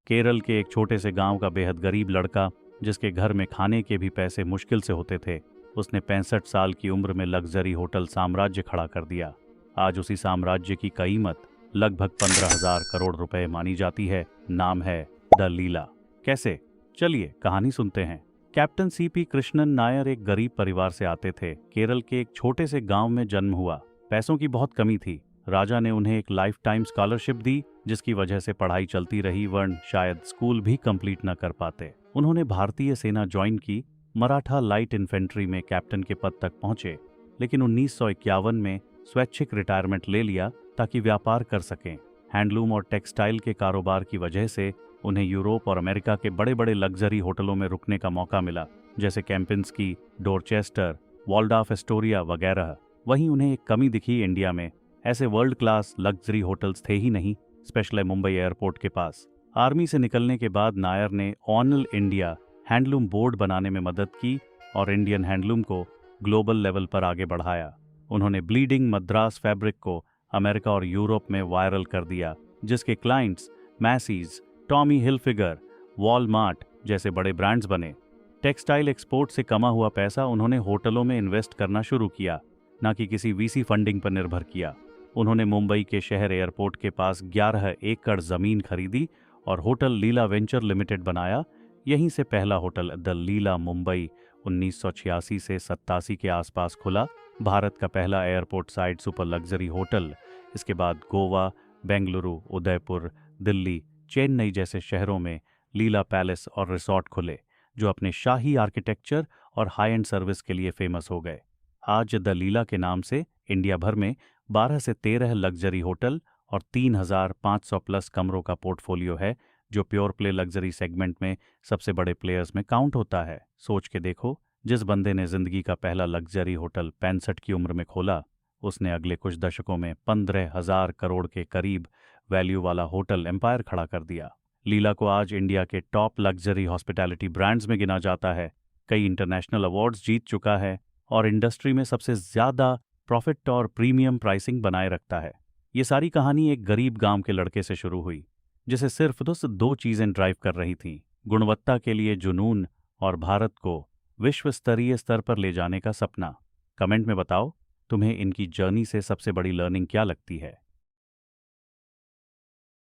केरल के एक छोटे से गांव का बेहद गरीब लड़का, जिसके घर में खाने के भी पैसे मुश्किल से होते थे, उसने 65 साल की उम्र में लग्जरी होटल साम्राज्य खड़ा कर दिया। आज उसी साम्राज्य की कीमत लगभग 15,000 करोड़ रुपए मानी जाती है। नाम है द लीला। कैसे? चलिए कहानी सुनते हैं। कैप्टन सीपी कृष्णन नायर एक गरीब परिवार से आते थे। केरल के एक छोटे से गांव में जन्म हुआ। पैसों की बहुत कमी थी। राजा ने उन्हें एक लाइफ टाइम स्कॉलरशिप दी, जिसकी वजह से पढ़ाई चलती रही, वरन शायद स्कूल भी कंप्लीट न कर पाते। उन्होंने भारतीय सेना ज्वाइन की, मराठा लाइट इन्फेंट्री में कैप्टन के पद तक पहुंचे, लेकिन 1951 में स्वैच्छिक रिटायरमेंट ले लिया ताकि व्यापार कर सकें। हैंडलूम और टेक्सटाइल के कारोबार की वजह से उन्हें यूरोप और अमेरिका के बड़े बड़े लग्जरी होटलों में रुकने का मौका मिला, जैसे कैंपिंस्की, डोरचेस्टर, वॉल्डॉर्फ एस्टोरिया वगैरह। वहीं उन्हें एक कमी दिखी इंडिया में। ऐसे वर्ल्ड क्लास लग्जरी होटल्स थे ही नहीं, स्पेशली मुंबई एयरपोर्ट के पास। आर्मी से निकलने के बाद नायर ने ऑल इंडिया हैंडलूम बोर्ड बनाने में मदद की और इंडियन हैंडलूम को ग्लोबल लेवल पर आगे बढ़ाया। उन्होंने ब्लीडिंग मद्रास फैब्रिक को अमेरिका और यूरोप में वायरल कर दिया, जिसके क्लाइंट्स मैसीज, टॉमी हिलफिगर, वॉलमार्ट जैसे बड़े ब्रांड्स बने। टेक्सटाइल एक्सपोर्ट से कमा हुआ पैसा उन्होंने होटलों में इन्वेस्ट करना शुरू किया, न कि किसी वीसी फंडिंग पर निर्भर किया। उन्होंने मुंबई के शहर एयरपोर्ट के पास 11 एकड़ जमीन खरीदी और होटल लीला वेंचर लिमिटेड बनाया। यहीं से पहला होटल द लीला मुंबई 1986 से 87 के आसपास खुला, भारत का पहला airport side super luxury hotel. इसके बाद गोवा, बेंगलुरु, उदयपुर, दिल्ली, चेन्नई जैसे शहरों में लीला पैलेस और रिसॉर्ट खुले, जो अपने शाही आर्किटेक्चर और हाई एंड सर्विस के लिए फेमस हो गए। आज द लीला के नाम से इंडिया भर में 12 से 13 लग्जरी होटल और 3,500 प्लस कमरों का पोर्टफोलियो है, जो प्योर प्ले लग्जरी सेगमेंट में सबसे बड़े प्लेयर्स में काउंट होता है। सोच के देखो, जिस बंदे ने जिंदगी का पहला लग्जरी होटल 65 की उम्र में खोला, उसने अगले कुछ दशकों में 15,000 करोड़ के करीब वैल्यू वाला होटल एम्पायर खड़ा कर दिया। लीला को आज इंडिया के टॉप लग्जरी हॉस्पिटैलिटी ब्रांड्स में गिना जाता है, कई इंटरनेशनल अवार्ड्स जीत चुका है और इंडस्ट्री में सबसे ज्यादा प्रॉफिट और प्रीमियम प्राइसिंग बनाए रखता है। ये सारी कहानी एक गरीब गांव के लड़के से शुरू हुई, जिसे सिर्फ दो चीजें ड्राइव कर रही थीं: गुणवत्ता के लिए जुनून और भारत को विश्व स्तरीय स्तर पर ले जाने का सपना। कमेंट में बताओ, तुम्हें इनकी जर्नी से सबसे बड़ी लर्निंग क्या लगती है।